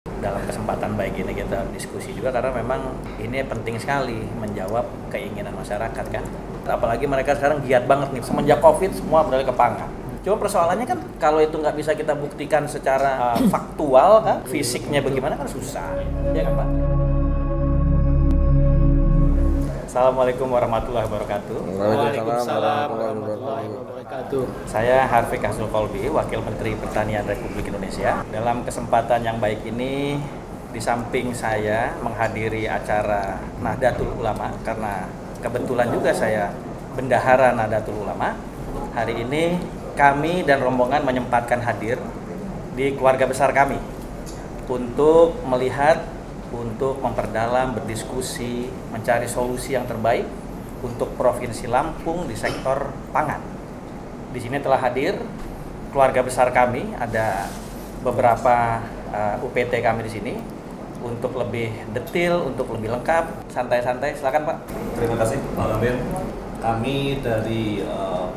Dalam kesempatan baik ini kita diskusi juga karena memang ini penting sekali menjawab keinginan masyarakat kan. Apalagi mereka sekarang giat banget nih, semenjak Covid semua beralih ke pangan. Cuma persoalannya kan kalau itu nggak bisa kita buktikan secara faktual kan, fisiknya bagaimana kan susah, ya kan Pak? Assalamualaikum warahmatullahi wabarakatuh. Waalaikumsalam warahmatullahi wabarakatuh. Saya Harfiq Hasnul Kolbi, Wakil Menteri Pertanian Republik Indonesia. Dalam kesempatan yang baik ini, di samping saya menghadiri acara Nahdlatul Ulama, karena kebetulan juga saya bendahara Nahdlatul Ulama. Hari ini kami dan rombongan menyempatkan hadir di keluarga besar kami untuk melihat, untuk memperdalam, berdiskusi, mencari solusi yang terbaik untuk Provinsi Lampung di sektor pangan. Di sini telah hadir keluarga besar kami, ada beberapa UPT kami di sini untuk lebih detail, untuk lebih lengkap. Santai-santai, silakan Pak. Terima kasih Pak Lamin. Kami dari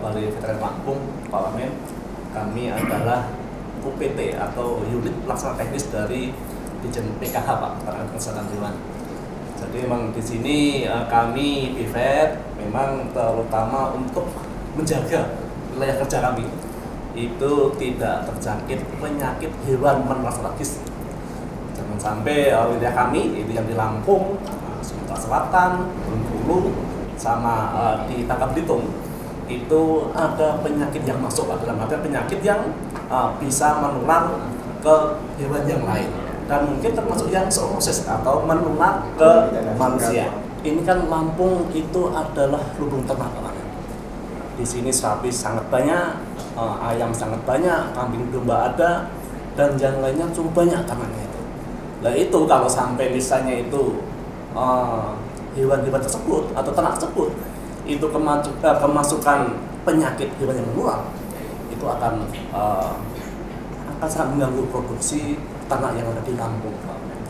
Balai Veteran Lampung, Pak Lamin, kami adalah UPT atau unit pelaksana teknis dari Dijen PKH Pak, Peternakan Kesehatan Hewan. Jadi memang di sini kami BVET memang terutama untuk menjaga wilayah kerja kami itu tidak terjangkit penyakit hewan menular tragis. Jangan sampai wilayah kami itu yang di Lampung, Sumatera Selatan, Bengkulu, sama di Bangka Belitung itu ada penyakit yang masuk, dalam artian penyakit yang bisa menular ke hewan yang lain. Dan mungkin termasuk yang zoonosis atau menular ke manusia. Ini kan Lampung itu adalah lumbung ternak. Di sini sapi sangat banyak, ayam sangat banyak, kambing domba ada, dan yang lainnya cukup banyak ternaknya itu. Nah itu kalau sampai misalnya itu hewan-hewan tersebut atau ternak tersebut itu kemasukan penyakit hewan yang menular, itu akan sangat mengganggu produksi ternak yang ada di Lampung.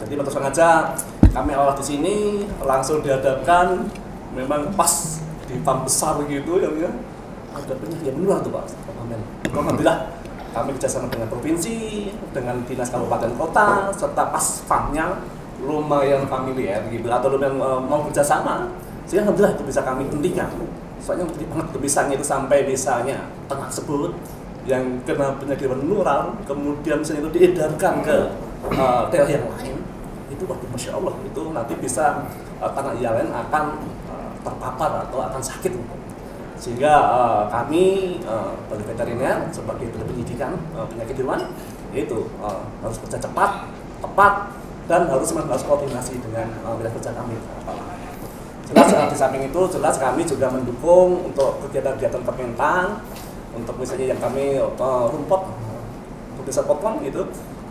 Jadi betul sengaja kami awal di sini langsung dihadapkan memang pas di farm besar gitu ya, ada penyakit yang menular tuh Pak. Alhamdulillah kami kerjasama dengan provinsi, dengan dinas kabupaten kota, serta pas farmnya lumayan familiar gitu atau lumayan mau kerjasama, sehingga alhamdulillah itu bisa kami hentikan. Soalnya penting banget misalnya itu sampai misalnya ternak tersebut yang kena penyakit menular, kemudian misalnya itu diedarkan ke daerah yang lain, itu waktu Masya Allah, itu nanti bisa ternak yang lain akan terpapar atau akan sakit. Sehingga kami Balai Veteriner sebagai pendidikan penyakit hewan itu harus kerja cepat, tepat, dan harus koordinasi dengan wilayah kerja kami. Jelas di samping itu jelas kami juga mendukung untuk kegiatan-kegiatan Kementan. Untuk misalnya yang kami rumput untuk desa potong itu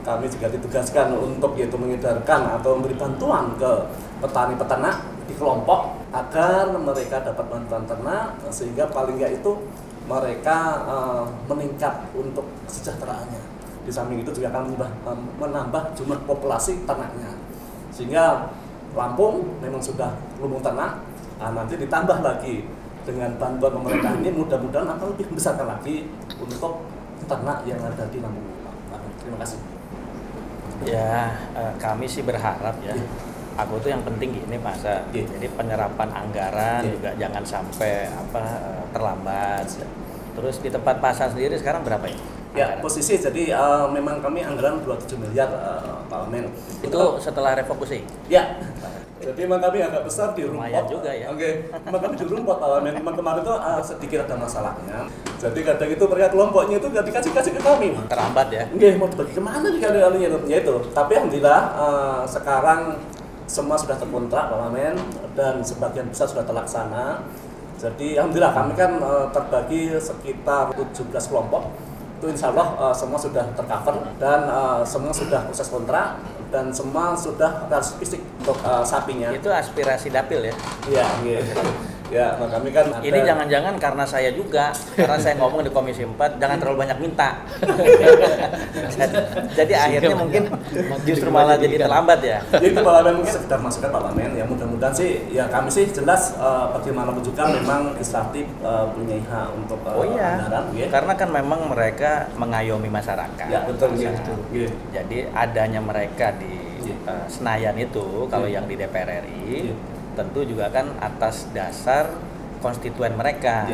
kami juga ditugaskan untuk yaitu mengedarkan atau memberi bantuan ke petani-peternak di kelompok agar mereka dapat bantuan ternak sehingga paling nggak itu mereka meningkat untuk kesejahteraannya. Di samping itu juga akan menambah jumlah populasi ternaknya sehingga Lampung memang sudah lumbung ternak, nanti ditambah lagi dengan bantuan pemerintah ini mudah-mudahan akan lebih membesarkan lagi untuk ternak yang ada di Lampung. Terima kasih. Ya, kami sih berharap ya. Aku tuh yang penting gini Mas. Jadi penyerapan anggaran juga jangan sampai terlambat. Terus di tempat pasar sendiri sekarang berapa ya? Ya, posisi jadi memang kami anggaran 27 miliar Pak Wamen. Itu setelah refokusi? Ya. Jadi memang kami agak besar di rumput. Lumayan juga ya. Oke, memang kami di rumput Pak Wamen. Memang kemarin itu sedikit ada masalahnya. Jadi kadang itu mereka kelompoknya itu nggak dikasih ke kami. Terlambat ya? Oke, mau dibagi kemana nih kali-kalinya itu. Tapi alhamdulillah sekarang semua sudah terkontrak Pak Wamen dan sebagian besar sudah terlaksana. Jadi alhamdulillah kami kan terbagi sekitar 17 kelompok. Itu insya Allah semua sudah tercover dan semua sudah proses kontrak dan semua sudah harus fisik untuk sapinya. Itu aspirasi dapil ya? Iya, iya. Ya, nah kami kan ada. Ini jangan-jangan karena saya juga, karena saya ngomong di Komisi 4, jangan terlalu banyak minta. Jadi akhirnya mungkin justru malah jadi terlambat ya. Jadi itu Parlemen mungkin sekedar masukan Parlemen, ya mudah-mudahan sih, ya kami sih jelas bagaimanapun juga memang legislatif punya hak untuk anggaran. Karena kan memang mereka mengayomi masyarakat. Ya, betul. Jadi adanya mereka di Senayan itu, kalau yang di DPR RI, tentu juga kan atas dasar konstituen mereka.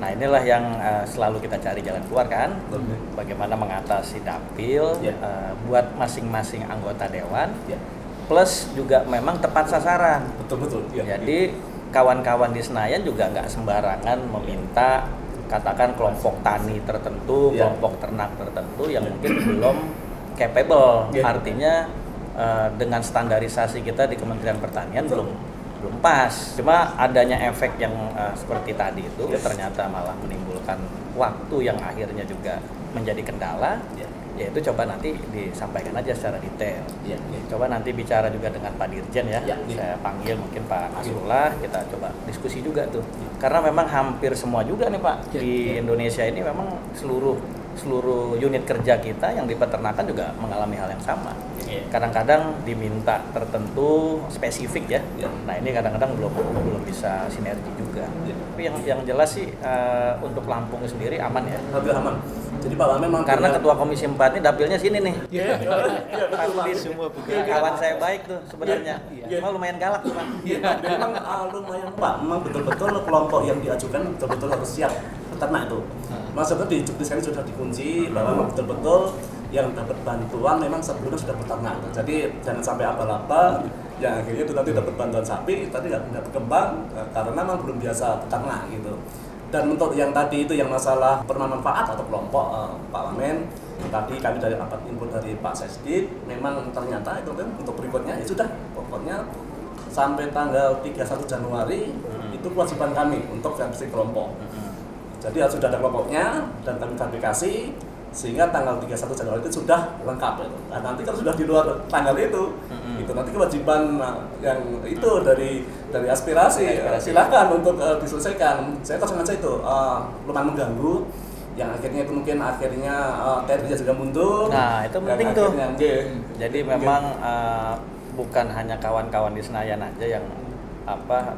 Nah inilah yang selalu kita cari jalan keluar kan, bagaimana mengatasi dapil buat masing-masing anggota dewan, plus juga memang tepat sasaran. Betul. Jadi kawan-kawan di Senayan juga nggak sembarangan meminta, katakan kelompok tani tertentu, kelompok ternak tertentu yang mungkin belum capable, artinya dengan standarisasi kita di Kementerian Pertanian belum pas. Cuma adanya efek yang seperti tadi itu ternyata malah menimbulkan waktu yang akhirnya juga menjadi kendala. Yaitu coba nanti disampaikan aja secara detail. Coba nanti bicara juga dengan Pak Dirjen ya. Saya panggil mungkin Pak Nasrullah, kita coba diskusi juga tuh. Karena memang hampir semua juga nih Pak di Indonesia ini memang seluruh unit kerja kita yang di peternakan juga mengalami hal yang sama. Kadang-kadang diminta tertentu spesifik ya. Nah ini kadang-kadang belum bisa sinergi juga. Tapi yang jelas sih untuk Lampung sendiri aman ya. Hampir aman. Jadi Parlemen memang karena ketua Komisi 4 ini dapilnya sini nih. Betul. Semua Kawan saya baik tuh sebenarnya. Cuma lumayan galak tuh Pak. Memang lumayan Pak. Memang betul-betul kelompok yang diajukan betul-betul harus siap peternak itu. Maksudnya di jukniskan sudah dikunci bahwa betul-betul yang dapat bantuan memang sebelumnya sudah peternak. Jadi jangan sampai abal-abal yang akhirnya itu nanti dapat bantuan sapi, tadi nggak berkembang karena memang belum biasa peternak gitu. Dan untuk yang tadi itu yang masalah bermanfaat atau kelompok Parlemen, tadi kami dari dapat input dari Pak Sesdit, memang ternyata itu kan untuk berikutnya ya sudah pokoknya sampai tanggal 31 Januari itu kewajiban kami untuk verifikasi kelompok. Jadi sudah ada kelompoknya dan kami verifikasi sehingga tanggal 31 Januari itu sudah lengkap. Nah, nanti kalau sudah di luar tanggal itu nanti kewajiban yang itu dari aspirasi. Silakan untuk diselesaikan. Saya kosong aja itu lumayan mengganggu. Yang akhirnya itu mungkin TRI juga mundur. Nah itu penting tuh. Jadi memang bukan hanya kawan-kawan di Senayan aja yang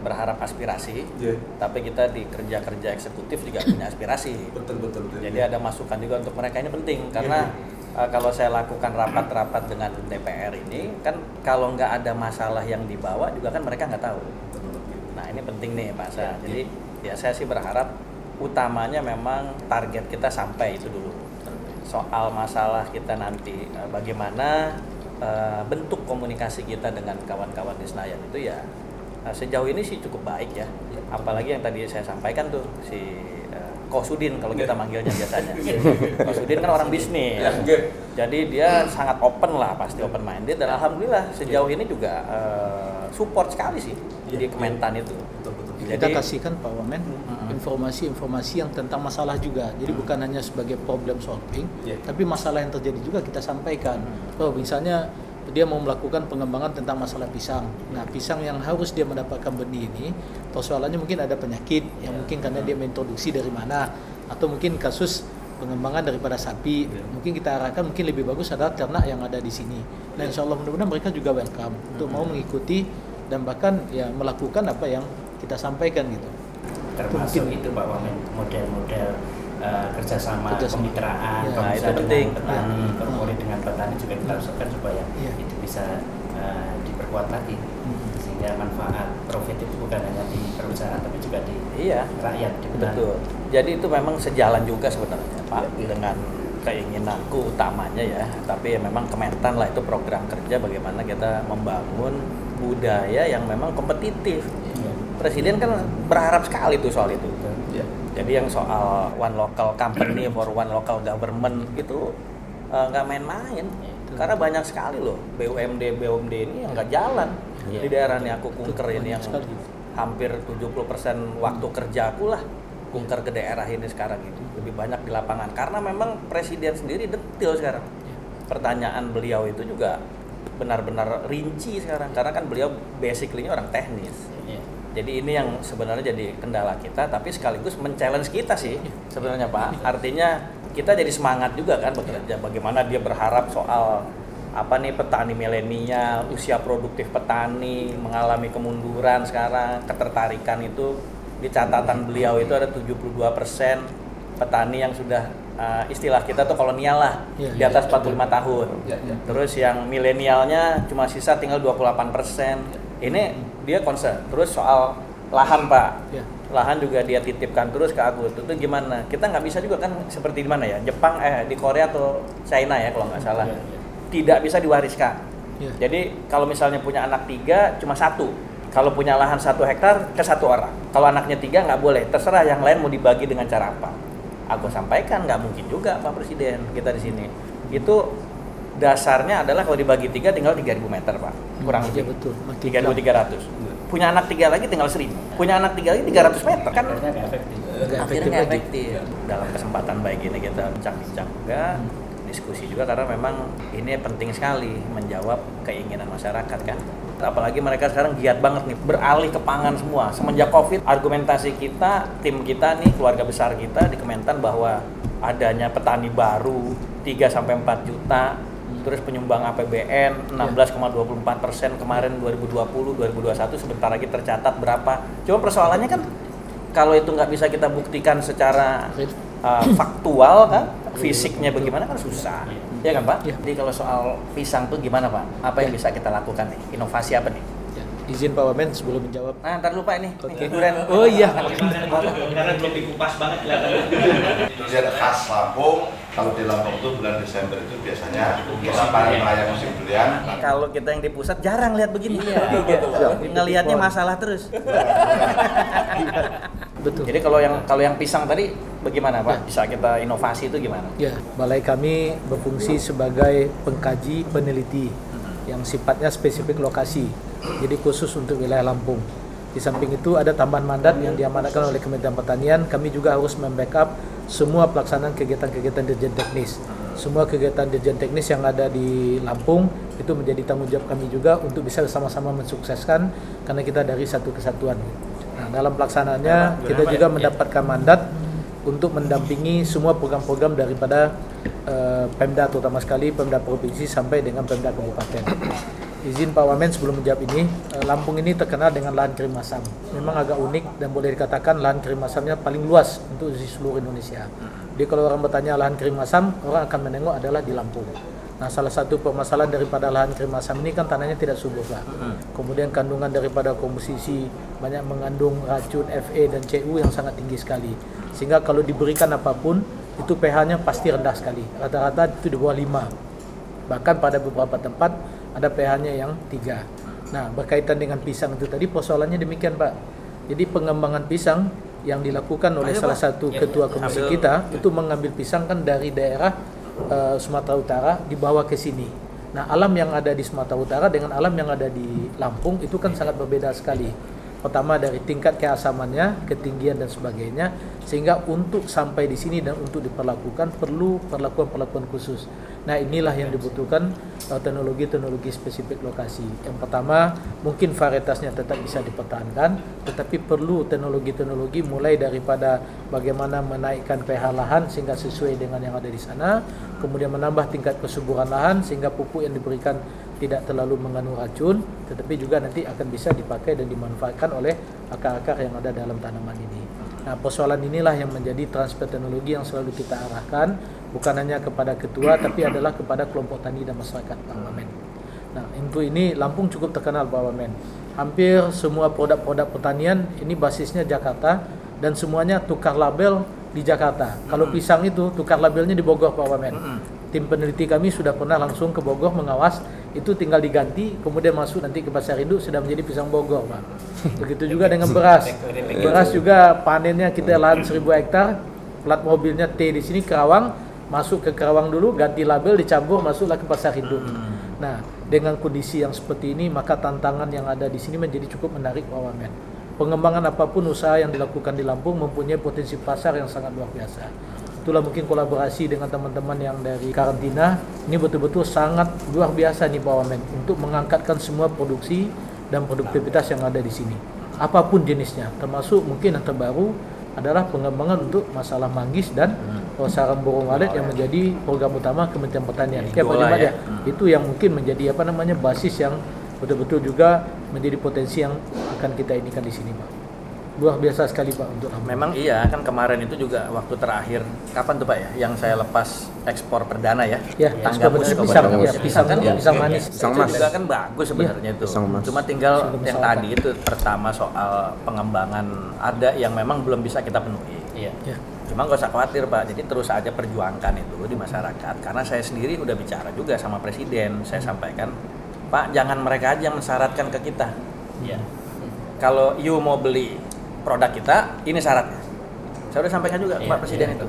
berharap aspirasi, tapi kita di kerja-kerja eksekutif juga punya aspirasi. Betul. Jadi ada masukan juga untuk mereka, ini penting karena kalau saya lakukan rapat-rapat dengan DPR ini kan kalau nggak ada masalah yang dibawa juga kan mereka nggak tahu. Nah ini penting nih Pak Sa. Jadi ya saya sih berharap utamanya memang target kita sampai itu dulu. Soal masalah kita nanti bagaimana bentuk komunikasi kita dengan kawan-kawan di Senayan itu ya sejauh ini sih cukup baik ya. Apalagi yang tadi saya sampaikan tuh si Kosudin kalau kita manggilnya biasanya. Kosudin kan orang bisnis. Jadi dia sangat open lah, pasti open minded dan alhamdulillah sejauh ini juga support sekali sih di Kementan itu. Kita kasihkan Pak Wamen informasi-informasi yang tentang masalah juga. Jadi bukan hanya sebagai problem solving, tapi masalah yang terjadi juga kita sampaikan. Oh, misalnya dia mau melakukan pengembangan tentang masalah pisang. Nah, pisang yang harus dia mendapatkan benih ini, persoalannya mungkin ada penyakit yang mungkin karena dia mengintroduksi dari mana, atau mungkin kasus pengembangan daripada sapi. Mungkin kita arahkan mungkin lebih bagus adalah ternak yang ada di sini. Dan insya Allah mudah-mudahan mereka juga welcome untuk mau mengikuti dan bahkan ya melakukan apa yang kita sampaikan gitu. Termasuk itu Pak Wamen, model-model kerjasama kemitraan, nah, itu penting. Petani, korporat dengan petani juga kita usahakan supaya itu bisa diperkuat lagi, sehingga manfaat profit itu bukan hanya di perusahaan tapi juga di rakyat, di petani. Betul. Jadi itu memang sejalan juga sebenarnya Pak dengan keinginanku utamanya ya, tapi ya memang Kementan lah itu program kerja bagaimana kita membangun budaya yang memang kompetitif. Presiden kan berharap sekali tuh soal itu. Jadi yang soal one local company for one local government itu nggak main-main. Karena banyak sekali loh BUMD ini yang nggak jalan di daerah ini. Aku kunker ini yang hampir 70% waktu kerjaku lah kunker ke daerah ini sekarang itu lebih banyak di lapangan. Karena memang presiden sendiri detail sekarang. Pertanyaan beliau itu juga benar-benar rinci sekarang karena kan beliau basically orang teknis. Jadi ini yang sebenarnya jadi kendala kita, tapi sekaligus men-challenge kita sih sebenarnya Pak. Artinya kita jadi semangat juga kan bekerja. Bagaimana dia berharap soal petani milenial, usia produktif petani mengalami kemunduran sekarang, ketertarikan itu di catatan beliau itu ada 72% petani yang sudah istilah kita tuh kolonial lah, di atas 45 tahun. Terus yang milenialnya cuma sisa tinggal 28%. Ini dia concern. Terus soal lahan Pak, lahan juga dia titipkan terus ke aku. Itu gimana? Kita nggak bisa juga kan seperti di mana ya? Jepang, di Korea atau China ya kalau nggak salah. Tidak bisa diwariskan. Jadi kalau misalnya punya anak 3 cuma 1. Kalau punya lahan 1 hektar ke 1 orang. Kalau anaknya 3 nggak boleh. Terserah yang lain mau dibagi dengan cara apa. Aku sampaikan nggak mungkin juga Pak Presiden kita di sini. Itu dasarnya adalah kalau dibagi 3 tinggal 3.000 meter Pak. Kurang lebih. Betul. 3.300. Punya anak 3 lagi tinggal 1.000. Punya anak 3 lagi 300 meter kan. Akhirnya efektif. Dalam kesempatan baik ini kita bincang-bincang juga. Diskusi juga karena memang ini penting sekali menjawab keinginan masyarakat kan. Apalagi mereka sekarang giat banget nih beralih ke pangan semua. Semenjak Covid argumentasi kita, tim kita nih, keluarga besar kita di Kementan bahwa adanya petani baru 3-4 juta, terus penyumbang APBN 16,24% kemarin 2020, 2021 sebentar lagi tercatat berapa. Cuma persoalannya kan kalau itu nggak bisa kita buktikan secara faktual kan, fisiknya bagaimana kan susah, ya kan Pak? Jadi kalau soal pisang tuh gimana Pak? Apa yang bisa kita lakukan nih? Inovasi apa nih? Izin Pak Wamen sebelum menjawab. Nah, ntar lupa ini. Oke. Oh iya. Karena belum dikupas banget kelihatannya. Durian khas Lampung. Kalau di Lampung itu bulan Desember itu biasanya kita panen raya musim durian. Kalau kita yang di pusat jarang lihat begini. Ngelihatnya masalah terus. Betul. Jadi kalau yang pisang tadi bagaimana Pak? Bisa kita inovasi itu gimana? Ya, balai kami berfungsi sebagai pengkaji peneliti yang sifatnya spesifik lokasi. Jadi khusus untuk wilayah Lampung. Di samping itu ada tambahan mandat yang diamanatkan oleh Kementerian Pertanian. Kami juga harus membackup semua pelaksanaan kegiatan-kegiatan dirjen teknis. Semua kegiatan dirjen teknis yang ada di Lampung itu menjadi tanggung jawab kami juga untuk bisa sama-sama mensukseskan karena kita dari satu kesatuan. Nah, dalam pelaksanaannya kita juga mendapatkan mandat untuk mendampingi semua program-program daripada Pemda, terutama sekali Pemda Provinsi sampai dengan Pemda Kabupaten. Izin Pak Wamen sebelum menjawab ini, Lampung ini terkenal dengan lahan kering masam. Memang agak unik dan boleh dikatakan lahan kering masamnya paling luas untuk di seluruh Indonesia. Jadi kalau orang bertanya lahan kering masam, orang akan menengok adalah di Lampung. Nah, salah satu permasalahan daripada lahan kering masam ini kan tanahnya tidak subur Pak. Kemudian kandungan daripada komposisi banyak mengandung racun Fe dan Cu yang sangat tinggi sekali. Sehingga kalau diberikan apapun, itu pH-nya pasti rendah sekali. Rata-rata itu di bawah 5. Bahkan pada beberapa tempat ada pH-nya yang 3. Nah, berkaitan dengan pisang itu tadi persoalannya demikian Pak. Jadi pengembangan pisang yang dilakukan oleh salah satu ketua komisi kita itu mengambil pisang kan dari daerah Sumatera Utara dibawa ke sini. Nah, alam yang ada di Sumatera Utara dengan alam yang ada di Lampung itu kan sangat berbeda sekali. Pertama dari tingkat keasamannya, ketinggian dan sebagainya, sehingga untuk sampai di sini dan untuk diperlakukan perlu perlakuan khusus. Nah, inilah yang dibutuhkan teknologi-teknologi spesifik lokasi. Yang pertama, mungkin varietasnya tetap bisa dipertahankan, tetapi perlu teknologi-teknologi mulai daripada bagaimana menaikkan pH lahan sehingga sesuai dengan yang ada di sana, kemudian menambah tingkat kesuburan lahan sehingga pupuk yang diberikan tidak terlalu mengandung racun, tetapi juga nanti akan bisa dipakai dan dimanfaatkan oleh akar-akar yang ada dalam tanaman ini. Nah, persoalan inilah yang menjadi transfer teknologi yang selalu kita arahkan, bukan hanya kepada ketua, tapi adalah kepada kelompok tani dan masyarakat Pak Wamen. Nah, untuk ini Lampung cukup terkenal Pak Wamen. Hampir semua produk-produk pertanian ini basisnya Jakarta dan semuanya tukar label di Jakarta. Kalau pisang itu tukar labelnya di Bogor Pak Wamen. Tim peneliti kami sudah pernah langsung ke Bogor mengawas, itu tinggal diganti, kemudian masuk nanti ke pasar induk sudah menjadi pisang Bogor Pak. Begitu juga dengan beras. Beras juga panennya kita lahan 1000 hektar, plat mobilnya T di sini Kerawang, masuk ke Kerawang dulu, ganti label, dicampur, masuklah ke pasar induk. Nah, dengan kondisi yang seperti ini, maka tantangan yang ada di sini menjadi cukup menarik Pak Wamen. Pengembangan apapun usaha yang dilakukan di Lampung mempunyai potensi pasar yang sangat luar biasa. Itulah mungkin kolaborasi dengan teman-teman yang dari karantina. Ini betul-betul sangat luar biasa nih Pak Wamen untuk mengangkatkan semua produksi dan produktivitas yang ada di sini. apapun jenisnya, termasuk mungkin yang terbaru adalah pengembangan untuk masalah manggis dan sarang burung walet yang menjadi program utama Kementerian Pertanian. Ya, Pak Jumat ya. Itu yang mungkin menjadi basis yang betul-betul juga menjadi potensi yang akan kita inikan di sini, Pak. Luar biasa sekali, Pak, untuk memang iya kan kemarin itu juga waktu terakhir kapan tuh Pak ya yang saya lepas ekspor perdana ya, Tanggamus pisang manis itu juga kan bagus sebenarnya itu, cuma tinggal yang tadi itu pertama soal pengembangan ada yang memang belum bisa kita penuhi. Cuma nggak usah khawatir Pak, jadi terus aja perjuangkan itu di masyarakat, karena saya sendiri udah bicara juga sama Presiden, saya sampaikan Pak jangan mereka aja yang mensyaratkan ke kita. Kalau you mau beli produk kita, ini syaratnya. Saya udah sampaikan juga ke Pak Presiden itu.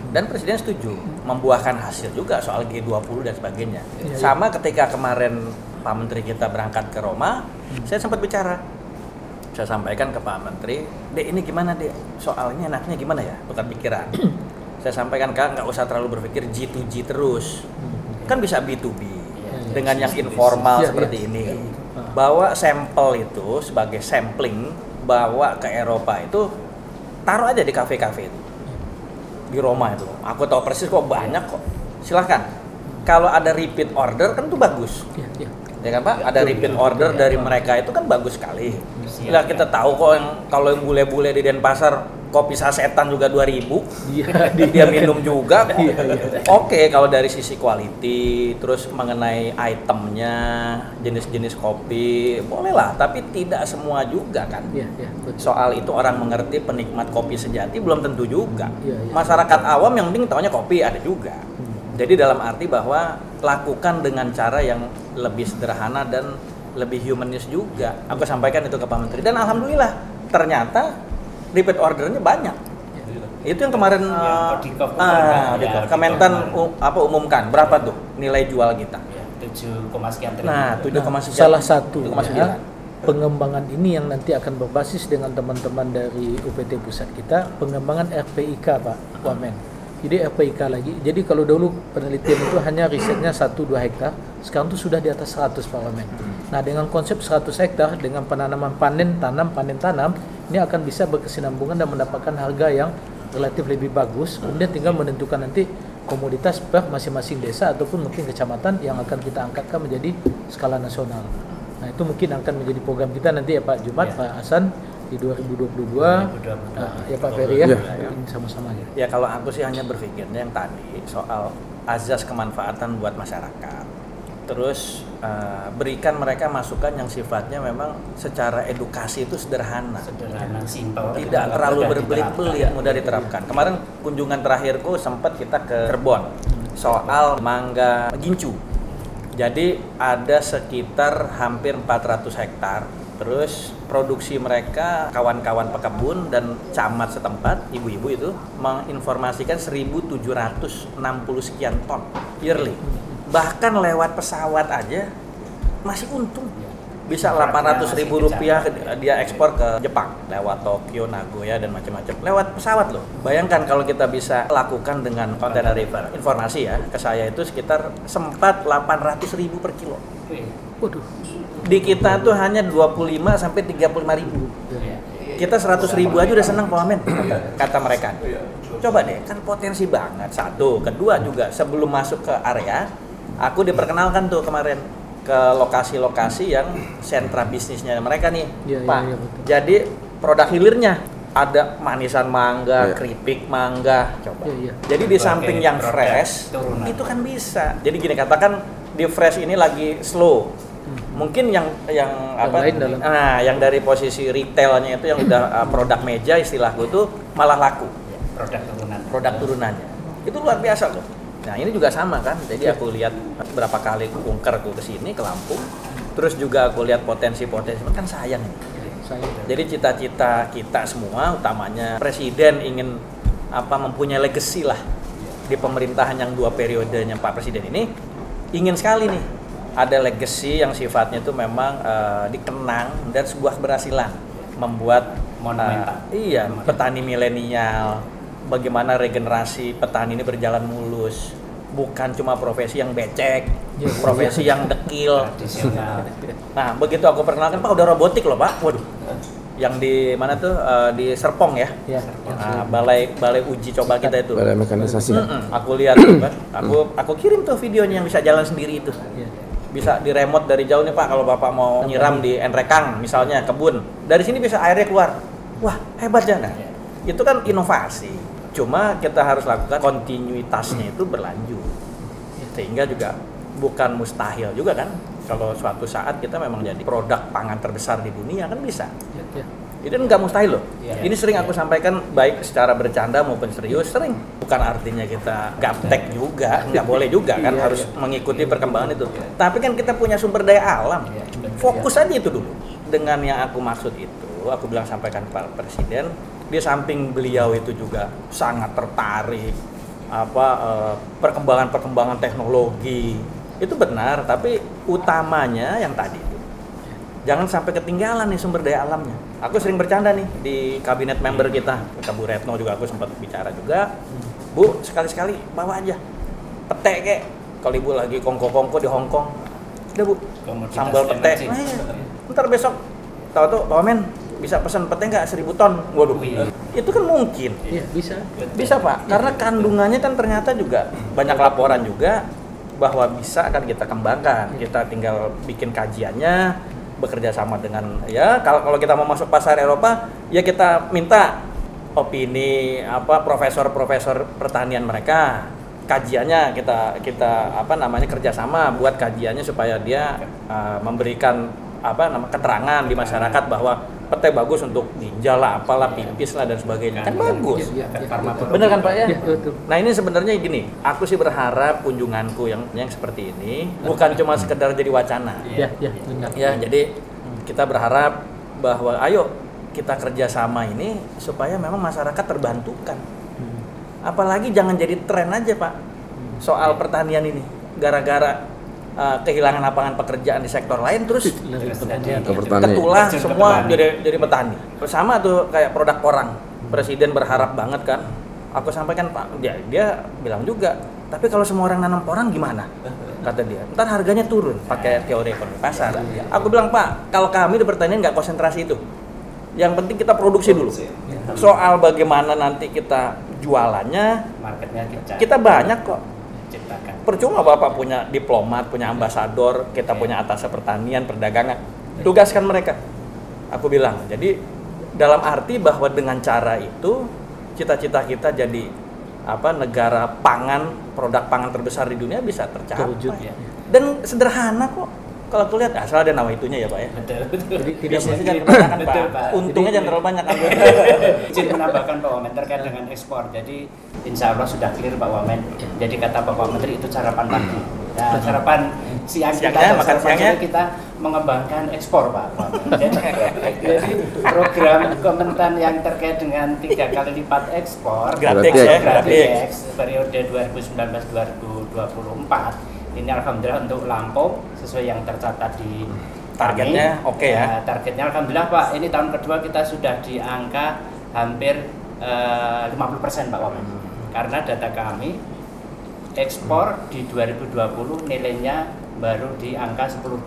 Dan Presiden setuju, membuahkan hasil juga soal G20 dan sebagainya. Sama ketika kemarin Pak Menteri kita berangkat ke Roma, saya sempat bicara. Saya sampaikan ke Pak Menteri, Dek ini gimana Dek? Soalnya enaknya gimana ya? Tukar pikiran. Saya sampaikan Kak, nggak usah terlalu berpikir G2G terus. Kan bisa B2B. Dengan yang informal seperti ini. Bawa sampel itu sebagai sampling, bawa ke Eropa itu taruh aja di kafe-kafe itu di Roma itu. Aku tahu persis kok banyak kok. Silahkan. Kalau ada repeat order kan itu bagus. Ya kan Pak? Ada repeat order dari mereka itu kan bagus sekali. Lah kita tahu kok kalau yang bule-bule di Denpasar kopi sasetan juga 2.000. Dia minum juga. Oke, kalau dari sisi quality, terus mengenai itemnya, jenis-jenis kopi, bolehlah. Tapi tidak semua juga kan. Soal itu orang mengerti penikmat kopi sejati belum tentu juga. Masyarakat awam yang penting taunya kopi ada juga. Jadi dalam arti bahwa lakukan dengan cara yang lebih sederhana dan lebih humanis juga. Aku sampaikan itu ke Pak Menteri dan alhamdulillah ternyata repeat ordernya banyak. Itu yang kemarin Kementan umumkan berapa tuh nilai jual kita? 7, sekian triliun. Nah, 7,9. Salah satu pengembangan ini yang nanti akan berbasis dengan teman-teman dari UPT pusat kita, pengembangan RPIK Pak Wamen. Jadi RPIK lagi. Jadi kalau dulu penelitian itu hanya risetnya 1-2 hektar, sekarang itu sudah di atas 100 Pak Wamen. Nah, dengan konsep 100 hektar dengan penanaman panen tanam, ini akan bisa berkesinambungan dan mendapatkan harga yang relatif lebih bagus. Kemudian tinggal menentukan nanti komoditas per masing-masing desa ataupun mungkin kecamatan yang akan kita angkatkan menjadi skala nasional. Nah, itu mungkin akan menjadi program kita nanti ya Pak Jumat, Pak Hasan di 2022. Ya Pak Ferry ya. Sama-sama ya. Ya kalau aku sih hanya berpikirnya yang tadi soal azas kemanfaatan buat masyarakat. Terus berikan mereka masukan yang sifatnya memang secara edukasi itu sederhana, simpel, tidak terlalu berbelit-belit, mudah diterapkan. Kemarin kunjungan terakhirku sempat kita ke Cirebon soal mangga gincu. Jadi ada sekitar hampir 400 hektar. Terus produksi mereka, kawan-kawan pekebun dan camat setempat, ibu-ibu itu menginformasikan 1.760 sekian ton yearly. Bahkan lewat pesawat aja masih untung. Bisa 800.000 rupiah dia ekspor ke Jepang lewat Tokyo, Nagoya dan macam-macam. Lewat pesawat loh. Bayangkan kalau kita bisa lakukan dengan container river. Informasi ya, ke saya itu sekitar sempat 800.000 per kilo. Waduh. Di kita tuh hanya 25 sampai 35.000. Kita 100.000 aja udah senang Pak Wamen, kata mereka. Coba deh, kan potensi banget. Satu, kedua juga sebelum masuk ke area, aku diperkenalkan tuh kemarin ke lokasi-lokasi yang sentra bisnisnya mereka nih, Pak. Jadi produk hilirnya ada manisan mangga, keripik mangga, coba. Jadi di samping yang fresh, itu kan bisa. Jadi gini, katakan di fresh ini lagi slow. Mungkin yang yang dari posisi retailnya itu yang udah produk meja istilahku itu malah laku. Produk turunannya. Itu luar biasa loh. Nah, ini juga sama kan. Jadi aku lihat berapa kali kungker aku ke sini ke Lampung. Terus juga aku lihat potensi-potensi, kan sayang ini. Jadi cita-cita kita semua utamanya Presiden ingin mempunyai legacy lah di pemerintahan yang 2 periodenya Pak Presiden ini, ingin sekali nih ada legacy yang sifatnya itu memang dikenang dan sebuah keberhasilan membuat petani milenial, bagaimana regenerasi petani ini berjalan mulus, bukan cuma profesi yang becek, profesi yang dekil. Nah, begitu aku perkenalkan, Pak udah robotik loh Pak, waduh, Yang di mana tuh di Serpong ya? Ya. Balai uji coba kita itu. Balai mekanisasi. Aku lihat tuh kan. Aku kirim tuh videonya yang bisa jalan sendiri itu. Ya. Bisa di remote dari jauh nih Pak, kalau Bapak mau nyiram di Enrekang misalnya kebun. Dari sini bisa airnya keluar. Wah, hebat ya nah. Itu kan inovasi. Cuma kita harus lakukan kontinuitasnya itu berlanjut. Sehingga juga bukan mustahil juga kan. Kalau suatu saat kita memang jadi produk pangan terbesar di dunia kan bisa. Ya. Itu nggak mustahil loh. Ini sering aku sampaikan baik secara bercanda maupun serius sering. Bukan artinya kita gaptek juga, nggak boleh juga kan harus mengikuti perkembangan itu. Tapi kan kita punya sumber daya alam. Fokus aja itu dulu. Dengan yang aku maksud itu, aku bilang sampaikan Pak Presiden, di samping beliau itu juga sangat tertarik perkembangan teknologi. Itu benar, tapi utamanya yang tadi itu. Jangan sampai ketinggalan nih sumber daya alamnya. Aku sering bercanda nih di kabinet member kita, Bu Retno juga aku sempat bicara juga. Bu, sekali-sekali bawa aja pete kek. Kalau Ibu lagi kongko-kongko di Hong Kong, udah Bu, sambal pete. Ntar besok, tahu Pak Wamen bisa pesan pete nggak 1000 ton? Waduh, itu kan mungkin. Iya, bisa. Bisa Pak, karena kandungannya kan ternyata juga banyak laporan juga bahwa bisa akan kita kembangkan. Kita tinggal bikin kajiannya, bekerja sama dengan kalau kita mau masuk pasar Eropa, ya kita minta opini profesor-profesor pertanian mereka. Kajiannya kita kerjasama buat kajiannya supaya dia memberikan keterangan di masyarakat bahwa pete bagus untuk ginjal lah, apalah, pipis lah dan sebagainya. Kan bagus. Bener kan Pak ya? Nah ini sebenarnya gini, aku sih berharap kunjunganku yang seperti ini bukan cuma sekedar jadi wacana. Benar. Ya, jadi kita berharap bahwa ayo kita kerjasama ini supaya memang masyarakat terbantukan. Apalagi jangan jadi tren aja Pak soal pertanian ini. Gara-gara kehilangan lapangan pekerjaan di sektor lain terus ketulah semua jadi petani. Sama tuh kayak produk porang. Presiden berharap banget kan. Aku sampaikan Pak, dia bilang juga, tapi kalau semua orang nanam porang gimana? Kata dia. Ntar harganya turun pakai teori ekonomi pasar. Aku bilang Pak, kalau kami di pertanian nggak konsentrasi itu. Yang penting kita produksi dulu. Soal bagaimana nanti kita jualannya, marketnya kita banyak kok. Percuma Bapak punya diplomat, punya ambasador, kita punya atas pertanian, perdagangan. Tugaskan mereka. Aku bilang, jadi dalam arti bahwa dengan cara itu cita-cita kita jadi negara pangan, produk pangan terbesar di dunia bisa tercapai. Dan sederhana kok. Kalau aku lihat asal ada nama itunya ya Pak ya. Betul. Jadi tidak mesti jangan kebanyakan Pak. Untungnya jangan terlalu banyak. Izin menambahkan Pak Wamen terkait dengan ekspor. Jadi insya Allah sudah clear Pak Wamen. Jadi kata Bapak Menteri itu sarapan pagi. Nah, sarapan siang kita mengembangkan ekspor Pak Wamen. Jadi program Kementan yang terkait dengan 3 kali lipat ekspor gratis periode 2019-2024. Ini alhamdulillah untuk Lampung sesuai yang tercatat di targetnya oke ya. Targetnya alhamdulillah Pak, ini tahun kedua kita sudah di angka hampir 50% Pak Wamen. Karena data kami ekspor di 2020 nilainya baru di angka 10,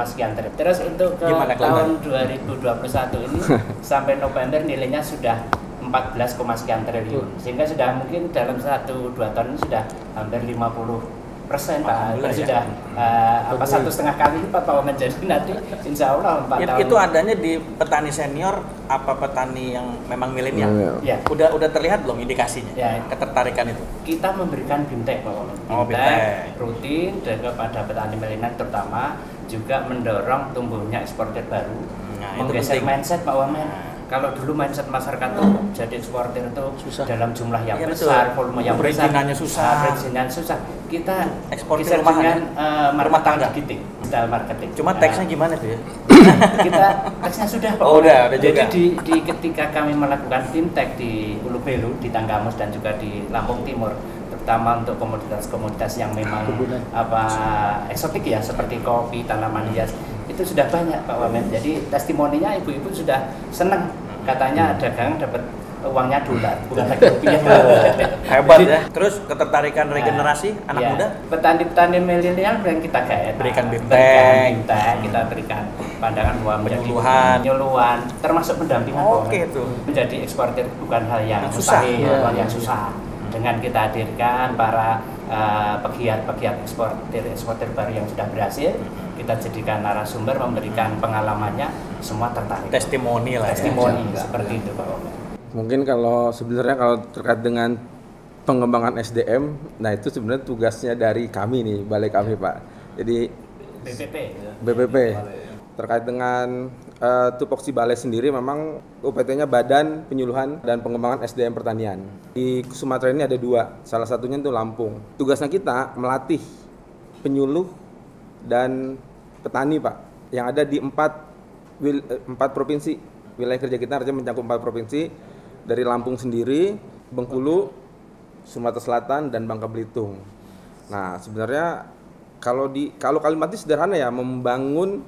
sekian triliun. Terus untuk ke tahun 2021 ini sampai November nilainya sudah 14, sekian triliun. Sehingga sudah mungkin dalam 1-2 tahun ini sudah hampir 50% Pak, sudah 1,5 kali Pak Wamen. Jadi nanti insya Allah 4 tahun. Itu adanya di petani senior apa petani yang memang milenial? Ya. Udah terlihat belum indikasinya? Ya. Ketertarikan itu? Kita memberikan bimtek Pak Wamen. Bimtek rutin dan kepada petani milenial terutama juga mendorong tumbuhnya eksportir baru. Menggeser mindset Pak Wamen. Kalau dulu mindset masyarakat tuh jadi eksportir itu dalam jumlah yang besar, volume yang besar, perizinannya susah. Kita eksportir dengan rumah tangga style marketing. Cuma teksnya gimana tuh ya? Kita teksnya sudah Pak. Udah jadi juga. di ketika kami melakukan fintech di Ulu Belu, di Tanggamus dan juga di Lampung Timur, terutama untuk komoditas-komoditas yang memang eksotik ya seperti kopi, tanaman hias, itu sudah banyak Pak Wamen. Jadi testimoninya ibu-ibu sudah senang, katanya dagang dapat uangnya dolar, bukan lagi rupiah. Hebat ya. Terus ketertarikan regenerasi anak muda? Petani-petani milenial yang kita gaet. Berikan bintang, kita berikan pandangan bahwa menjadi penyuluhan, termasuk pendampingan. Oke itu. Menjadi eksportir bukan hal yang susah, hal yang susah. Dengan kita hadirkan para pegiat eksportir baru yang sudah berhasil, kita jadikan narasumber, memberikan pengalamannya, semua tertarik. Testimoni lah. Testimoni seperti itu Pak Wamen. Mungkin sebenarnya kalau terkait dengan pengembangan SDM, nah itu sebenarnya tugasnya dari kami nih, balai kami Pak. Jadi BPP. Terkait dengan tupoksi balai sendiri, memang UPT-nya Badan Penyuluhan dan Pengembangan SDM Pertanian. Di Sumatera ini ada 2, salah satunya itu Lampung. Tugasnya kita melatih penyuluh dan petani Pak, yang ada di 4 provinsi. Wilayah kerja kita artinya mencakup 4 provinsi, dari Lampung sendiri, Bengkulu, Sumatera Selatan, dan Bangka Belitung. Nah, sebenarnya kalau kalimatnya sederhana ya, membangun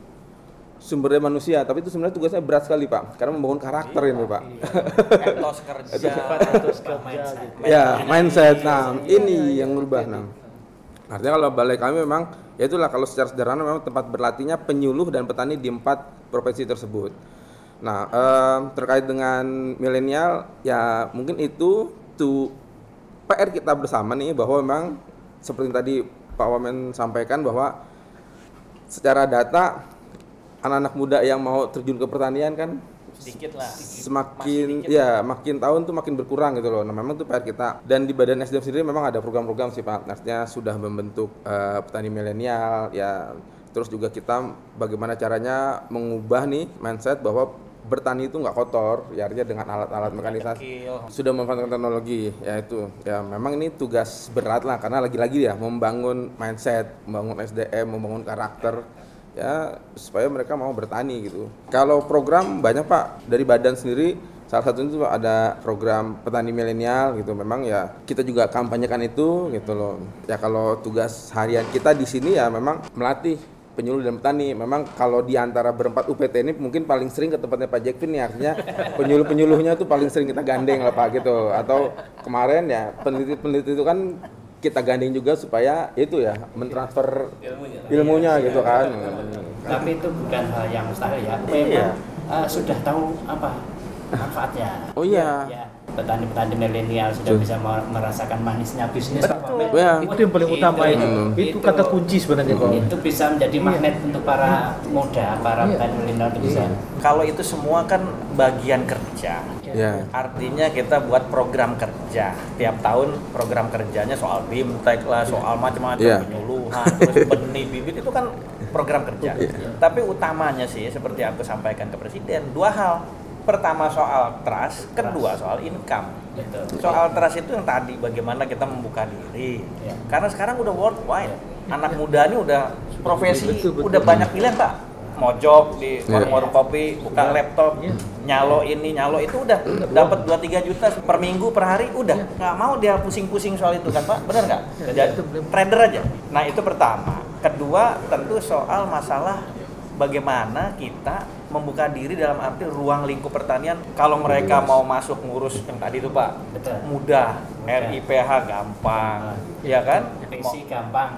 sumber daya manusia, tapi itu sebenarnya tugasnya berat sekali Pak, karena membangun karakter ini Pak. Etos kerja. Ya, mindset. Nah, ini yang berubah. Nah, artinya kalau balai kami memang, ya itulah kalau secara sederhana memang tempat berlatihnya penyuluh dan petani di 4 provinsi tersebut. Nah, terkait dengan milenial, ya mungkin itu PR kita bersama nih, bahwa memang seperti tadi Pak Wamen sampaikan, bahwa secara data anak-anak muda yang mau terjun ke pertanian kan sedikit lah. Makin tahun tuh makin berkurang gitu loh. Nah, memang itu PR kita. Dan di Badan SDM sendiri memang ada program-program sih Pak. Artinya sudah membentuk petani milenial ya. Terus juga kita bagaimana caranya mengubah nih mindset bahwa bertani itu nggak kotor, ya artinya dengan alat-alat mekanisasi, sudah memanfaatkan teknologi, ya itu, ya memang ini tugas berat lah, karena lagi-lagi ya membangun mindset, membangun SDM, membangun karakter, ya supaya mereka mau bertani gitu. Kalau program banyak Pak, dari badan sendiri, salah satunya itu ada program petani milenial gitu, memang ya kita juga kampanyekan itu gitu loh. Ya kalau tugas harian kita di sini ya memang melatih penyuluh dan petani. Memang kalau di antara berempat UPT ini mungkin paling sering ke tempatnya Pak Jekvin nih, artinya penyuluh-penyuluhnya tuh paling sering kita gandeng lah Pak gitu. Atau kemarin ya peneliti-peneliti itu kan kita gandeng juga supaya itu ya mentransfer ilmunya gitu kan. Tapi itu bukan hal yang mustahil ya. Memang sudah tahu apa manfaatnya. Oh iya. Ya, petani-petani milenial sudah bisa merasakan manisnya bisnis. Ya. Itu yang paling utama itu kata kunci sebenarnya Pak. Itu bisa menjadi magnet untuk para muda, para petani milenial itu bisa. Kalau itu semua kan bagian kerja. Ya. Artinya kita buat program kerja. Tiap tahun program kerjanya soal BIMTEK lah, soal macam-macam penyuluhan, terus benih bibit itu kan program kerja. Tapi utamanya sih seperti aku sampaikan ke Presiden, 2 hal. Pertama soal trust, kedua soal income. Soal trust itu yang tadi bagaimana kita membuka diri. Karena sekarang udah worldwide. Anak muda ini udah profesi, udah banyak pilihan Pak. Mojok di warung-warung kopi, buka laptop, nyalo ini, nyalo itu udah dapat 2-3 juta per minggu, per hari, udah. Nggak mau dia pusing-pusing soal itu kan Pak, benar nggak? Trader aja. Nah itu pertama. Kedua tentu soal masalah bagaimana kita membuka diri dalam arti ruang lingkup pertanian. Kalau mereka mau masuk ngurus yang tadi itu Pak, mudah, RIPH gampang, ya kan? PC gampang.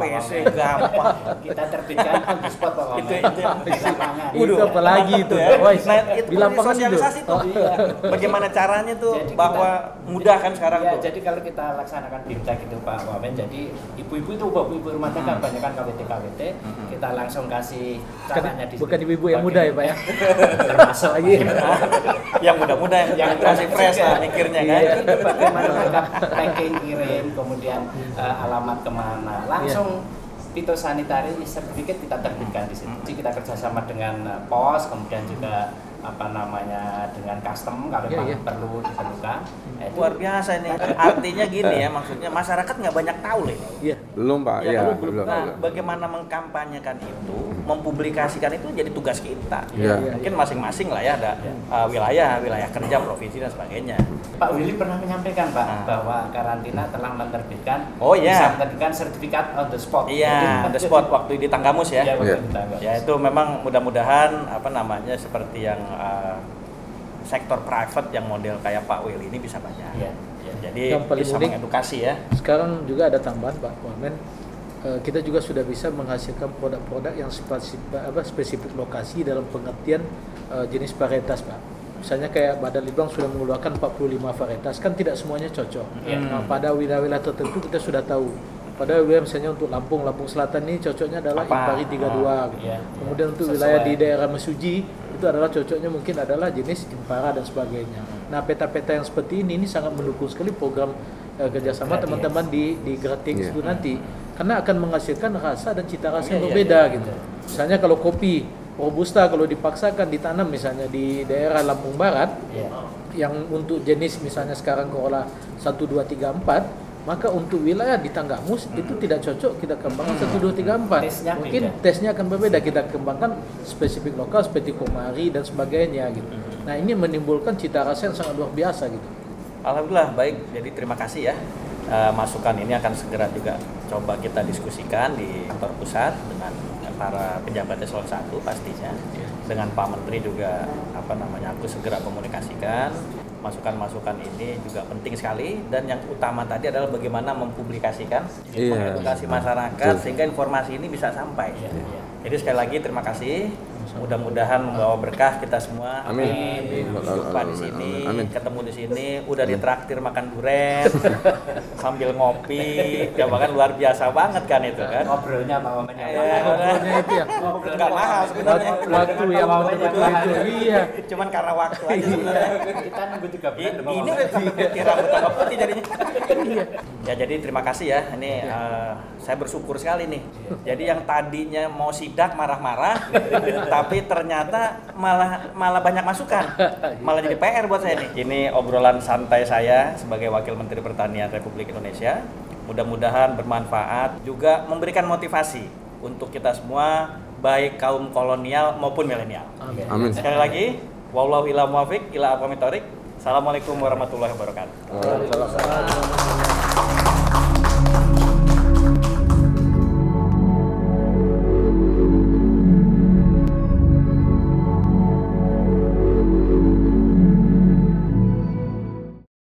Kita terbitkan on the spot Pak. Itu yang di lapangan. Itu apalagi itu. Nah, itu di lapangan sosialisasi tuh. Bagaimana caranya tuh jadi bahwa mudah kan sekarang ya, tuh. jadi kalau kita laksanakan BIMTEK itu Pak Wamen, jadi ibu-ibu itu ibu rumah tangga banyak kan KWT, kita langsung kasih caranya di bukan ibu-ibu yang muda ya Pak ya. Termasuk lagi yang muda-muda yang masih fresh lah mikirnya kan. Itu bagaimana packing, kirim, kemudian alamat kemana, langsung fitosanitary sertifikat kita terbitkan di situ. Kita kerjasama dengan pos, kemudian juga dengan custom kalau perlu diperlukan. Luar biasa ini. Artinya gini ya, maksudnya masyarakat nggak banyak tahu loh. Belum Pak, belum. Nah, bagaimana mengkampanyekan itu, mempublikasikan itu jadi tugas kita. Mungkin masing-masing lah ya, ada wilayah kerja, provinsi dan sebagainya. Pak Willy pernah menyampaikan Pak bahwa karantina telah menerbitkan bisa menerbitkan sertifikat on the spot. Iya, on the spot waktu di Tanggamus ya. Waktu di Tanggamus. Ya itu memang mudah-mudahan seperti yang sektor private yang model kayak Pak Willy ini bisa banyak. Iya. Jadi Yang paling bisa unik, mengedukasi ya. Sekarang juga ada tambahan Pak Wamen, kita juga sudah bisa menghasilkan produk-produk yang spesifik lokasi dalam pengertian jenis varietas Pak. Misalnya kayak Badan Litbang sudah mengeluarkan 45 varietas, kan tidak semuanya cocok. Nah, pada wilayah-wilayah tertentu kita sudah tahu. Pada wilayah misalnya untuk Lampung Selatan ini cocoknya adalah Impari 32 gitu. Kemudian untuk wilayah di daerah Mesuji itu adalah cocoknya mungkin adalah jenis Impara dan sebagainya. Nah, peta-peta yang seperti ini sangat mendukung sekali program kerjasama teman-teman di Gratex itu nanti, karena akan menghasilkan rasa dan cita rasa yang berbeda gitu. Misalnya kalau kopi Robusta kalau dipaksakan ditanam misalnya di daerah Lampung Barat, yang untuk jenis misalnya sekarang Corolla 1, 2, 3, 4, maka untuk wilayah di Tanggamus itu tidak cocok kita kembangkan 1, 2, 3, 4. Mungkin tesnya akan berbeda, kita kembangkan spesifik lokal seperti Komari dan sebagainya gitu. Nah, ini menimbulkan cita rasa yang sangat luar biasa gitu. Alhamdulillah baik, jadi terima kasih ya. Masukan ini akan segera juga coba kita diskusikan di kantor pusat dengan para pejabat eselon 1 pastinya. Dengan Pak Menteri juga aku segera komunikasikan. Masukan-masukan ini juga penting sekali, dan yang utama tadi adalah bagaimana mempublikasikan, mengedukasi masyarakat sehingga informasi ini bisa sampai. Jadi sekali lagi terima kasih. Mudah-mudahan membawa berkah kita semua. Amin. Jumpa di sini, ketemu di sini, udah ditraktir makan durian sambil ngopi, ya bahkan luar biasa banget kan itu kan. Ngobrolnya Pak Wamen. Ngobrolnya itu ya. Nggak mahal sebenarnya. Waktu yang betul-betul itu. Iya. Cuman karena waktu aja sebenarnya. Kita nunggu 3 bulan. Ini udah putih rambut tambah putih jadinya. Ya jadi terima kasih ya. Ini saya bersyukur sekali nih. Jadi yang tadinya mau sidak marah-marah, tapi ternyata malah banyak masukan, malah jadi PR buat saya nih. Ini obrolan santai saya sebagai Wakil Menteri Pertanian Republik Indonesia. Mudah-mudahan bermanfaat, juga memberikan motivasi untuk kita semua, baik kaum kolonial maupun milenial. Amin. Sekali lagi, wallahu ila muwafiq ila aqwamit thoriq. Assalamualaikum warahmatullahi wabarakatuh. Waalaikumsalam.